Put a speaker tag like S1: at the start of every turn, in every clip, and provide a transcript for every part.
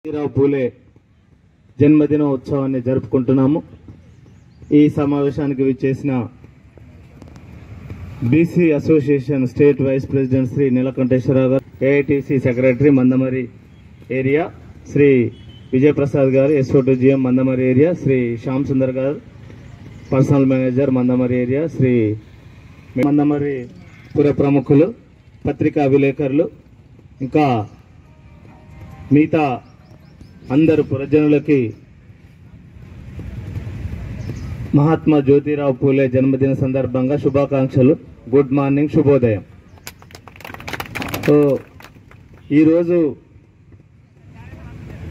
S1: జ్యోతిరావు పూలే జన్మదిన ఉత్సవాన్ని జరుపుకుంటున్నాము. ఈ సమావేశానికి విచ్చేసిన BC association state vice president Shri Neelakanteswararao garu, AITC secretary Mandamarri area Shri Vijayaprasad garu, SO2GM Mandamarri area Shri Shyam Sundar garu, personal manager Mandamarri area Shri Mandamarri పుర ప్రముఖులు, పత్రికా విలేకరులు, ఇంకా మిగతా అందరు పురజనులకి మహాత్మా జ్యోతిరావు పూలే జన్మదిన సందర్భంగా శుభాకాంక్షలు. గుడ్ మార్నింగ్, శుభోదయం. సో ఈరోజు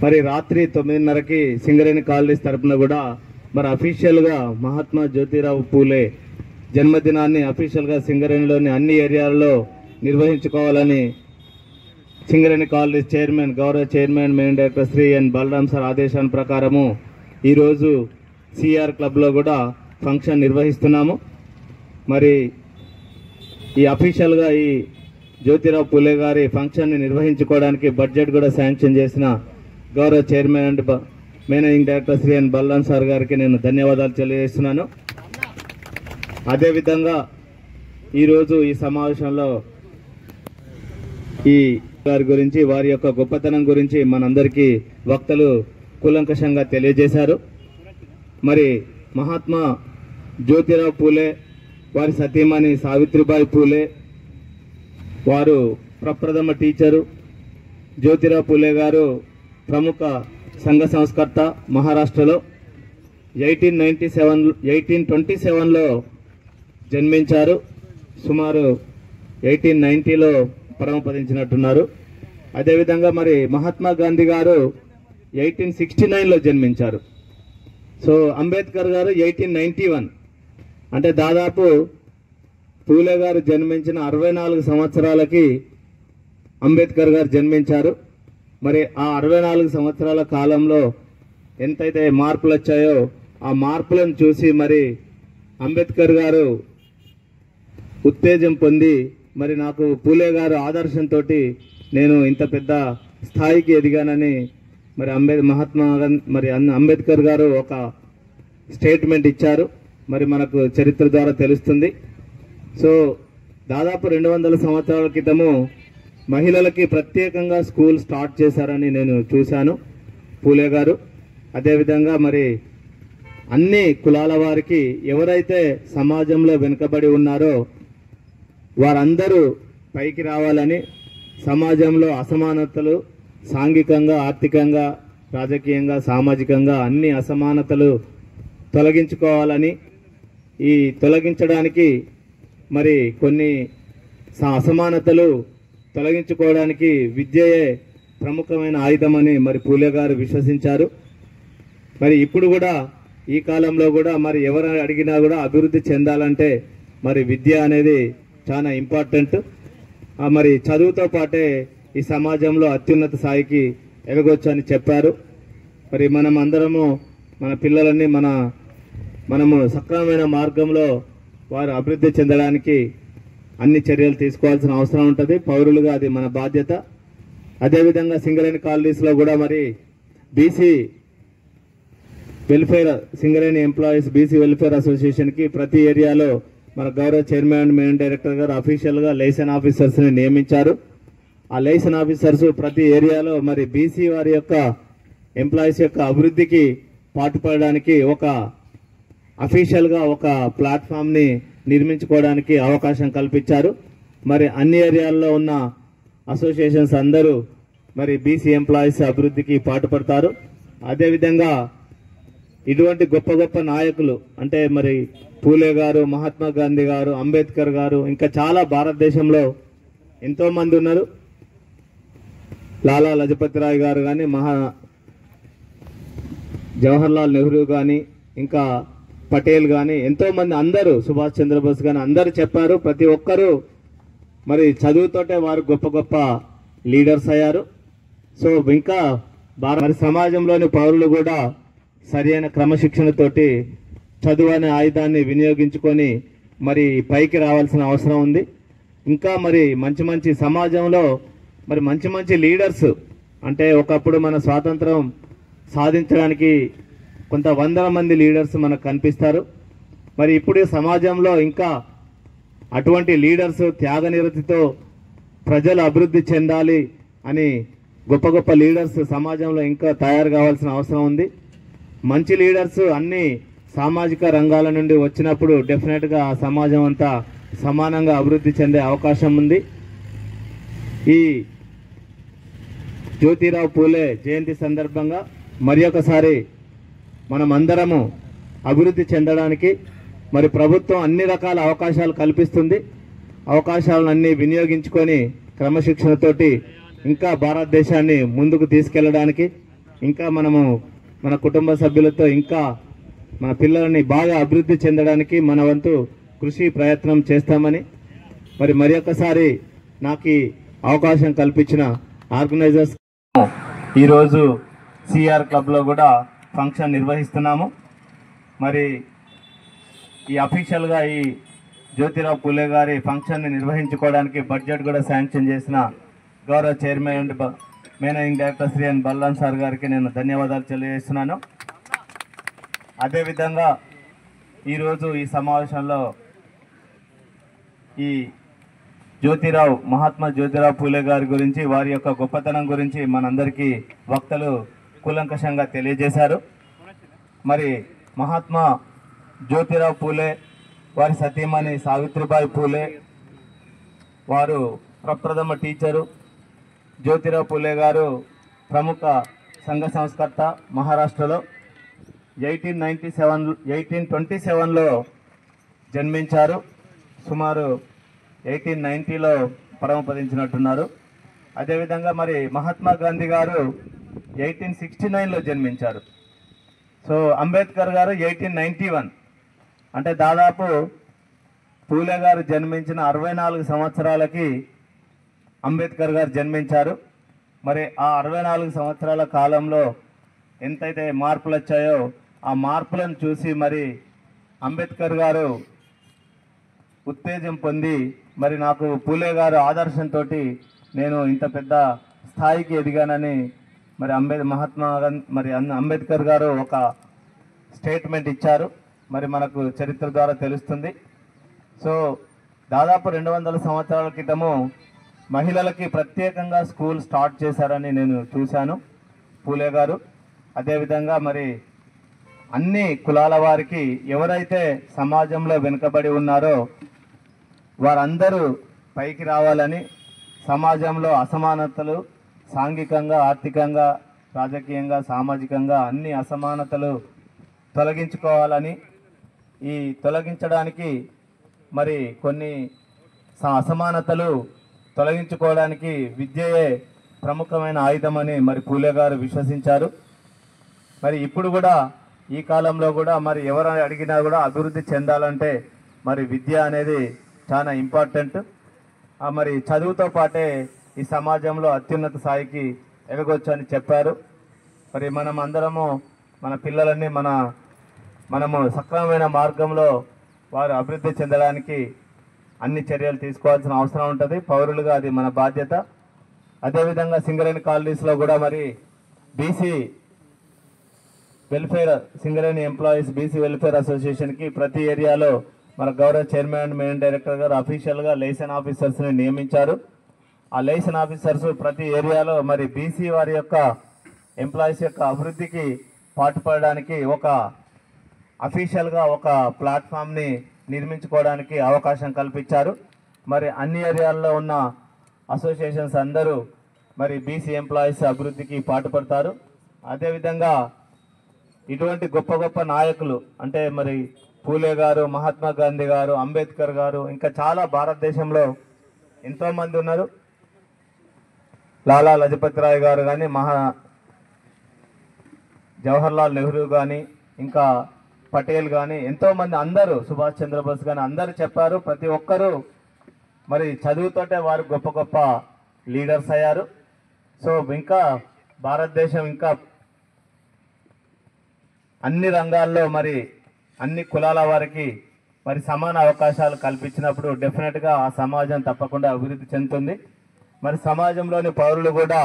S1: మరి రాత్రి 9:30కి సింగరేణి కాలనీస్ తరఫున కూడా మరి అఫీషియల్గా మహాత్మా జ్యోతిరావు పూలే జన్మదినాన్ని అఫీషియల్గా సింగరేణిలోని అన్ని ఏరియాలలో నిర్వహించుకోవాలని సింగరేణి కాలనీస్ చైర్మన్, గౌరవ chairman, main director Shri N Balaram sir ఆదేశాల ప్రకారము ఈరోజు సిఆర్ క్లబ్లో కూడా ఫంక్షన్ నిర్వహిస్తున్నాము. మరి ఈ అఫీషియల్గా ఈ జ్యోతిరావు పూలే గారి ఫంక్షన్ని నిర్వహించుకోవడానికి బడ్జెట్ కూడా శాంక్షన్ చేసిన గౌరవ chairman and managing director Shri N Balaram sir గారికి నేను ధన్యవాదాలు తెలియజేస్తున్నాను. అదేవిధంగా ఈరోజు ఈ సమావేశంలో ఈ గారి గురించి, వారి యొక్క గొప్పతనం గురించి మనందరికీ వక్తలు కూలంకషంగా తెలియజేశారు. మరి మహాత్మా జ్యోతిరావు పూలే, వారి సతీమణి సావిత్రిబాయి పూలే, వారు ప్రప్రథమ టీచరు. జ్యోతిరావు పూలే గారు ప్రముఖ సంఘ సంస్కర్త, మహారాష్ట్రలో 1827లో జన్మించారు. సుమారు 1890లో పరమపదించినట్టున్నారు. అదేవిధంగా మరి మహాత్మా గాంధీ గారు 1869లో జన్మించారు. సో అంబేద్కర్ గారు 1891, అంటే దాదాపు పూలే గారు జన్మించిన 64 సంవత్సరాలకి అంబేద్కర్ గారు జన్మించారు. మరి ఆ 64 సంవత్సరాల కాలంలో ఎంతైతే మార్పులు వచ్చాయో ఆ మార్పులను చూసి మరి అంబేద్కర్ గారు ఉత్తేజం పొంది మరి నాకు పూలే గారు ఆదర్శంతో నేను ఇంత పెద్ద స్థాయికి ఎదిగానని మరి అంబేద్కర్ గారు ఒక స్టేట్మెంట్ ఇచ్చారు. మరి మనకు చరిత్ర ద్వారా తెలుస్తుంది. సో దాదాపు 200 సంవత్సరాల క్రితము మహిళలకి ప్రత్యేకంగా స్కూల్ స్టార్ట్ చేశారని నేను చూశాను పూలే గారు. అదేవిధంగా మరి అన్ని కులాల వారికి, ఎవరైతే సమాజంలో వెనుకబడి ఉన్నారో వారందరూ పైకి రావాలని, సమాజంలో అసమానతలు సాంఘికంగా, ఆర్థికంగా, రాజకీయంగా, సామాజికంగా అన్ని అసమానతలు తొలగించుకోవాలని, ఈ తొలగించడానికి మరి కొన్ని అసమానతలు తొలగించుకోవడానికి విద్యయే ప్రముఖమైన ఆయుధమని మరి పూలే గారు విశ్వసించారు. మరి ఇప్పుడు కూడా ఈ కాలంలో కూడా మరి ఎవరు అడిగినా కూడా అభివృద్ధి చెందాలంటే మరి విద్య అనేది చాలా ఇంపార్టెంట్. మరి చదువుతో పాటే ఈ సమాజంలో అత్యున్నత స్థాయికి ఎదగొచ్చు అని చెప్పారు. మరి మనం అందరము మన పిల్లలని మనము సక్రమమైన మార్గంలో వారు అభివృద్ధి చెందడానికి అన్ని చర్యలు తీసుకోవాల్సిన అవసరం ఉంటుంది. పౌరులుగా అది మన బాధ్యత. అదేవిధంగా సింగరేణి కాలనీస్లో కూడా మరి BC welfare, Singareni employees BC welfare అసోసియేషన్కి ప్రతి ఏరియాలో మన గౌరవ చైర్మన్ అండ్ మెయిన్ డైరెక్టర్ గారు అఫీషియల్గా లైసెన్స్ ఆఫీసర్స్ని నియమించారు. ఆ లైసెన్స్ ఆఫీసర్స్ ప్రతి ఏరియాలో మరి బీసీ వారి యొక్క ఎంప్లాయీస్ యొక్క అభివృద్ధికి పాటుపడడానికి ఒక అఫీషియల్గా ఒక ప్లాట్ఫామ్ని నిర్మించుకోవడానికి అవకాశం కల్పించారు. మరి అన్ని ఏరియాల్లో ఉన్న అసోసియేషన్స్ అందరూ మరి బీసీ ఎంప్లాయీస్ అభివృద్ధికి పాటుపడతారు. అదేవిధంగా ఇటువంటి గొప్ప గొప్ప నాయకులు అంటే మరి పూలే గారు, మహాత్మా గాంధీ గారు, అంబేద్కర్ గారు, ఇంకా చాలా భారతదేశంలో ఎంతో మంది ఉన్నారు. లాలా లజపతి రాయ్ గారు కానీ, జవహర్లాల్ నెహ్రూ కానీ, ఇంకా పటేల్ కానీ, ఎంతో మంది, అందరూ, సుభాష్ చంద్రబోస్ కానీ అందరూ చెప్పారు. ప్రతి ఒక్కరూ మరి చదువుతోటే వారు గొప్ప గొప్ప లీడర్స్ అయ్యారు. సో ఇంకా మరి సమాజంలోని పౌరులు కూడా సరైన క్రమశిక్షణతోటి చదువు అనే ఆయుధాన్ని వినియోగించుకొని మరి పైకి రావాల్సిన అవసరం ఉంది. ఇంకా మరి మంచి మంచి సమాజంలో మరి మంచి మంచి లీడర్స్ అంటే ఒకప్పుడు మన స్వాతంత్రం సాధించడానికి కొంత వందల మంది లీడర్స్ మనకు కనిపిస్తారు. మరి ఇప్పుడు సమాజంలో ఇంకా అటువంటి లీడర్స్ త్యాగనిరతితో ప్రజలు అభివృద్ధి చెందాలి అని గొప్ప గొప్ప లీడర్స్ సమాజంలో ఇంకా తయారు కావాల్సిన అవసరం ఉంది. మంచి లీడర్స్ అన్ని సామాజిక రంగాల నుండి వచ్చినప్పుడు డెఫినెట్గా ఆ సమాజం అంతా సమానంగా అభివృద్ధి చెందే అవకాశం ఉంది. ఈ జ్యోతిరావు పూలే జయంతి సందర్భంగా మరి ఒకసారి మనం అందరము అభివృద్ధి చెందడానికి మరి ప్రభుత్వం అన్ని రకాల అవకాశాలు కల్పిస్తుంది. అవకాశాలన్నీ వినియోగించుకొని క్రమశిక్షణతోటి ఇంకా భారతదేశాన్ని ముందుకు తీసుకెళ్ళడానికి, ఇంకా మనము మన కుటుంబ సభ్యులతో ఇంకా మన పిల్లలని బాగా అభివృద్ధి చెందడానికి మన వంతు కృషి ప్రయత్నం చేస్తామని మరి ఒకసారి నాకు ఈ అవకాశం కల్పించిన ఆర్గనైజర్స్ ఈరోజు సిఆర్ క్లబ్లో కూడా ఫంక్షన్ నిర్వహిస్తున్నాము. మరి ఈ అఫీషియల్గా ఈ జ్యోతిరావు పూలే గారి ఫంక్షన్ని నిర్వహించుకోవడానికి బడ్జెట్ కూడా శాంక్షన్ చేసిన గౌరవ chairman and managing director Shri N Ballam sir గారికి నేను ధన్యవాదాలు తెలియజేస్తున్నాను. అదేవిధంగా ఈరోజు ఈ సమావేశంలో ఈ మహాత్మా జ్యోతిరావు పూలే గారి గురించి, వారి యొక్క గొప్పతనం గురించి మనందరికీ వక్తలు కూలంకషంగా తెలియజేశారు. మరి మహాత్మా జ్యోతిరావు పూలే వారి సతీమణి సావిత్రిబాయి పూలే వారు ప్రప్రథమ టీచరు. జ్యోతిరావు పూలే గారు ప్రముఖ సంఘ సంస్కర్త. మహారాష్ట్రలో 1827లో జన్మించారు. సుమారు 1890లో పరమపదించినట్టున్నారు. అదేవిధంగా మరి మహాత్మా గాంధీ గారు 1869లో జన్మించారు. సో అంబేద్కర్ గారు 1891, అంటే దాదాపు పూలే గారు జన్మించిన 64 సంవత్సరాలకి అంబేద్కర్ గారు జన్మించారు. మరి ఆ 64 సంవత్సరాల కాలంలో ఎంతైతే మార్పులు వచ్చాయో ఆ మార్పులను చూసి మరి అంబేద్కర్ గారు ఉత్తేజం పొంది మరి నాకు పూలే గారు ఆదర్శంతో నేను ఇంత పెద్ద స్థాయికి ఎదిగానని మరి అంబేద్కర్ గారు ఒక స్టేట్మెంట్ ఇచ్చారు. మరి మనకు చరిత్ర ద్వారా తెలుస్తుంది. సో దాదాపు 200 సంవత్సరాల క్రితము మహిళలకి ప్రత్యేకంగా స్కూల్ స్టార్ట్ చేశారని నేను చూశాను పూలే గారు. అదేవిధంగా మరి అన్ని కులాల వారికి ఎవరైతే సమాజంలో వెనుకబడి ఉన్నారో వారందరూ పైకి రావాలని, సమాజంలో అసమానతలు సాంఘికంగా, ఆర్థికంగా, రాజకీయంగా, సామాజికంగా అన్ని అసమానతలు తొలగించుకోవాలని, ఈ తొలగించడానికి మరి కొన్ని అసమానతలు తొలగించుకోవడానికి విద్యయే ప్రముఖమైన ఆయుధమని మరి పూలే గారు విశ్వసించారు. మరి ఇప్పుడు కూడా ఈ కాలంలో కూడా మరి ఎవరు అడిగినా కూడా అభివృద్ధి చెందాలంటే మరి విద్య అనేది చాలా ఇంపార్టెంట్. మరి చదువుతో పాటే ఈ సమాజంలో అత్యున్నత స్థాయికి ఎదగొచ్చు అని చెప్పారు. మరి మనం అందరము మన పిల్లలని మనము సక్రమమైన మార్గంలో వారు అభివృద్ధి చెందడానికి అన్ని చర్యలు తీసుకోవాల్సిన అవసరం ఉంటుంది. పౌరులుగా అది మన బాధ్యత. అదేవిధంగా సింగరేణి కాలనీస్లో కూడా మరి BC welfare, Singareni employees BC welfare అసోసియేషన్కి ప్రతి ఏరియాలో మన గౌరవ చైర్మన్ అండ్ మెయిన్ డైరెక్టర్ గారు అఫీషియల్గా లైసెన్స్ ఆఫీసర్స్ని నియమించారు. ఆ లైసెన్స్ ఆఫీసర్స్ ప్రతి ఏరియాలో మరి బీసీ వారి యొక్క ఎంప్లాయీస్ యొక్క అభివృద్ధికి పాటుపడడానికి ఒక అఫీషియల్గా ఒక ప్లాట్ఫామ్ని నిర్మించుకోవడానికి అవకాశం కల్పించారు. మరి అన్ని ఏరియాల్లో ఉన్న అసోసియేషన్స్ అందరూ మరి బీసీ ఎంప్లాయీస్ అభివృద్ధికి పాటుపడతారు. అదేవిధంగా ఇటువంటి గొప్ప గొప్ప నాయకులు అంటే మరి పూలే గారు, మహాత్మా గాంధీ గారు, అంబేద్కర్ గారు, ఇంకా చాలా భారతదేశంలో ఎంతోమంది ఉన్నారు. లాలా లజపతి రాయ్ గారు కానీ, జవహర్లాల్ నెహ్రూ కానీ, ఇంకా పటేల్ కానీ, ఎంతోమంది అందరూ, సుభాష్ చంద్రబోస్ కానీ అందరూ చెప్పారు. ప్రతి ఒక్కరూ మరి చదువుతోటే వారు గొప్ప గొప్ప లీడర్స్ అయ్యారు. సో ఇంకా భారతదేశం ఇంకా అన్ని రంగాల్లో మరి అన్ని కులాల వారికి మరి సమాన అవకాశాలు కల్పించినప్పుడు డెఫినెట్గా ఆ సమాజం తప్పకుండా అభివృద్ధి చెందుతుంది. మరి సమాజంలోని పౌరులు కూడా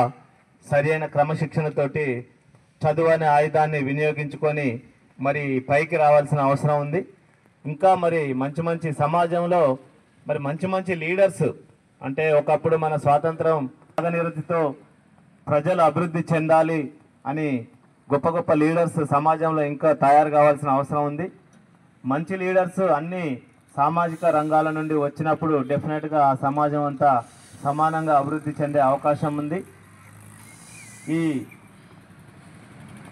S1: సరైన క్రమశిక్షణతోటి చదువు అనే ఆయుధాన్ని వినియోగించుకొని మరి పైకి రావాల్సిన అవసరం ఉంది. ఇంకా మరి మంచి మంచి సమాజంలో మరి మంచి మంచి లీడర్స్, అంటే ఒకప్పుడు మన స్వాతంత్రం నిరతితో ప్రజలు అభివృద్ధి చెందాలి అని గొప్ప గొప్ప లీడర్స్ సమాజంలో ఇంకా తయారు కావాల్సిన అవసరం ఉంది. మంచి లీడర్స్ అన్ని సామాజిక రంగాల నుండి వచ్చినప్పుడు డెఫినెట్గా ఆ సమాజం అంతా సమానంగా అభివృద్ధి చెందే అవకాశం ఉంది. ఈ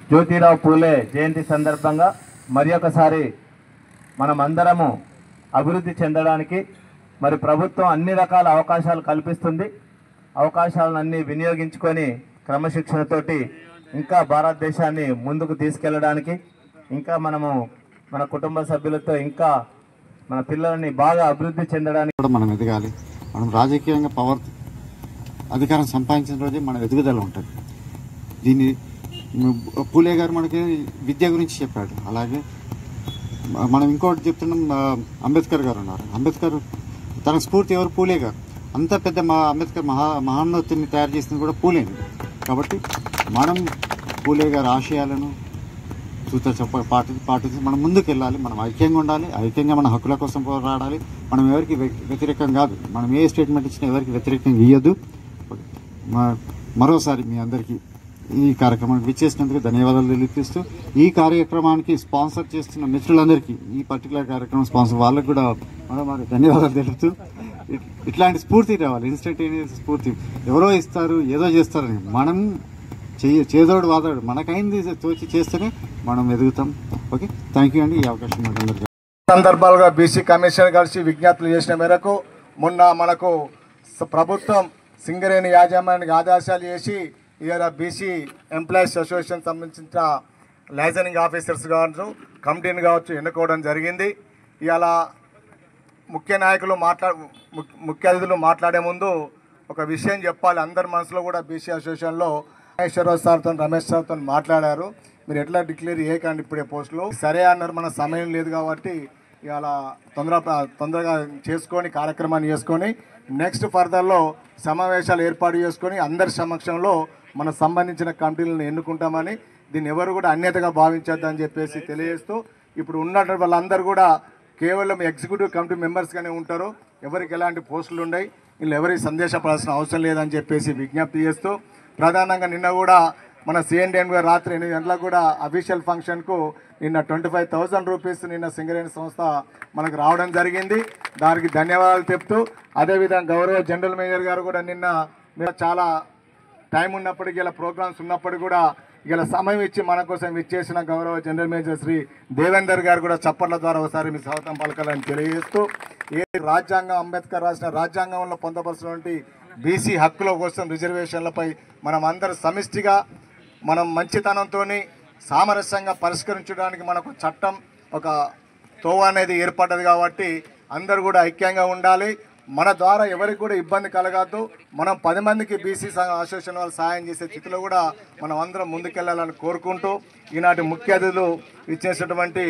S1: జ్యోతిరావు పూలే జయంతి సందర్భంగా మరి ఒకసారి మనం అందరము అభివృద్ధి చెందడానికి మరి ప్రభుత్వం అన్ని రకాల అవకాశాలు కల్పిస్తుంది. అవకాశాలన్నీ వినియోగించుకొని క్రమశిక్షణతోటి ఇంకా భారతదేశాన్ని ముందుకు తీసుకెళ్ళడానికి, ఇంకా మనము మన కుటుంబ సభ్యులతో ఇంకా మన పిల్లల్ని బాగా అభివృద్ధి చెందడానికి
S2: కూడా మనం ఎదగాలి. మనం రాజకీయంగా పవర్ అధికారం సంపాదించిన రోజే మన ఎదుగుదల ఉంటుంది. దీన్ని పూలే గారు మనకి విద్య గురించి చెప్పాడు. అలాగే మనం ఇంకోటి చెప్తున్నాం, అంబేద్కర్ గారు ఉన్నారు. అంబేద్కర్ తన స్ఫూర్తి ఎవరు? పూలే గారు. అంత పెద్ద అంబేద్కర్ మహాన్నతిని తయారు చేసింది కూడా పూలేని. కాబట్టి మనం పూలే గారి ఆశయాలను పాటించి మనం ముందుకు వెళ్ళాలి. మనం ఐక్యంగా ఉండాలి. ఐక్యంగా మన హక్కుల కోసం పోరాడాలి. మనం ఎవరికి వ్యతిరేకం కాదు. మనం ఏ స్టేట్మెంట్ ఇచ్చినా ఎవరికి వ్యతిరేకంగా ఇవ్వద్దు. మరోసారి మీ అందరికీ ఈ కార్యక్రమానికి విచ్చేసినందుకు ధన్యవాదాలు తెలియజేస్తూ, ఈ కార్యక్రమానికి స్పాన్సర్ చేస్తున్న మిత్రులందరికీ, ఈ పర్టికులర్ కార్యక్రమం స్పాన్సర్ వాళ్ళకు కూడా మరి ధన్యవాదాలు తెలుపుతూ, ఇట్లాంటి స్ఫూర్తి రావాలి. ఇన్స్టంటేనియస్ స్ఫూర్తి. ఎవరో ఇస్తారు, ఏదో చేస్తారని మనం చేదోడు వాదోడు మనకైంది తోచి చేస్తేనే మనం ఎదుగుతాం. ఓకే, థ్యాంక్ యూ అండి. ఈ అవకాశం మాకు అందరికీ.
S3: సందర్భాలుగా బీసీ కమిషన్ కలిసి విజ్ఞప్తులు చేసిన మేరకు మొన్న మనకు ప్రభుత్వం సింగరేణి యాజమాన్యానికి ఆదేశాలు చేసి ఇవాళ బీసీ ఎంప్లాయీస్ అసోసియేషన్ సంబంధించిన లైసెన్సింగ్ ఆఫీసర్స్ కావచ్చు, కమిటీని కావచ్చు ఎన్నుకోవడం జరిగింది. ఇవాళ ముఖ్య అతిథులు మాట్లాడే ముందు ఒక విషయం చెప్పాలి. అందరి మనసులో కూడా బీసీ అసోసియేషన్లో మహేశ్వరరావు సార్తో, రమేష్ సార్తో మాట్లాడారు. మీరు ఎట్లా డిక్లేర్ చేయకండి ఇప్పుడే పోస్టులు సరే అన్నారు. మన సమయం లేదు కాబట్టి ఇవాళ తొందరగా చేసుకొని కార్యక్రమాన్ని చేసుకొని నెక్స్ట్ ఫర్దర్లో సమావేశాలు ఏర్పాటు చేసుకొని అందరి సమక్షంలో మన సంబంధించిన కమిటీలను ఎన్నుకుంటామని, దీన్ని ఎవరు కూడా అన్యతగా భావించొద్దని చెప్పేసి తెలియజేస్తూ, ఇప్పుడు ఉన్నటువంటి వాళ్ళందరూ కూడా కేవలం ఎగ్జిక్యూటివ్ కమిటీ మెంబర్స్గానే ఉంటారు. ఎవరికి ఎలాంటి పోస్టులు ఉన్నాయి, వీళ్ళు ఎవరికి సందేశపడాల్సిన అవసరం లేదని చెప్పేసి విజ్ఞప్తి చేస్తూ, ప్రధానంగా నిన్న కూడా మన సిఎండిఎన్ గారు రాత్రి 8 గంటలకు కూడా అఫీషియల్ ఫంక్షన్కు నిన్న 25,000 రూపీస్ నిన్న సింగరేణి సంస్థ మనకు రావడం జరిగింది. దానికి ధన్యవాదాలు చెప్తూ, అదేవిధంగా గౌరవ జనరల్ మేనేజర్ గారు కూడా నిన్న చాలా టైం ఉన్నప్పటికీ ఇలా ప్రోగ్రామ్స్ ఉన్నప్పటికీ కూడా ఇలా సమయం ఇచ్చి మన కోసం ఇచ్చేసిన గౌరవ జనరల్ మేనేజర్ శ్రీ దేవేందర్ గారు కూడా చప్పట్ల ద్వారా ఒకసారి మీ స్వాగతం పలకాలని తెలియజేస్తూ, ఏ రాజ్యాంగం అంబేద్కర్ రాసిన రాజ్యాంగంలో పొందపరిచినటువంటి బీసీ హక్కుల కోసం రిజర్వేషన్లపై మనం అందరూ సమిష్టిగా మనం మంచితనంతో సామరస్యంగా పరిష్కరించడానికి మనకు చట్టం ఒక తోవ అనేది ఏర్పడ్డది. కాబట్టి అందరూ కూడా ఐక్యంగా ఉండాలి. మన ద్వారా ఎవరికి కూడా ఇబ్బంది కలగద్దు. మనం 10 మందికి బీసీ అసోసియేషన్ వాళ్ళు సహాయం చేసే స్థితిలో కూడా మనం అందరం ముందుకెళ్లాలని కోరుకుంటూ, ఈనాటి ముఖ్య అతిథులు ఇచ్చేసినటువంటి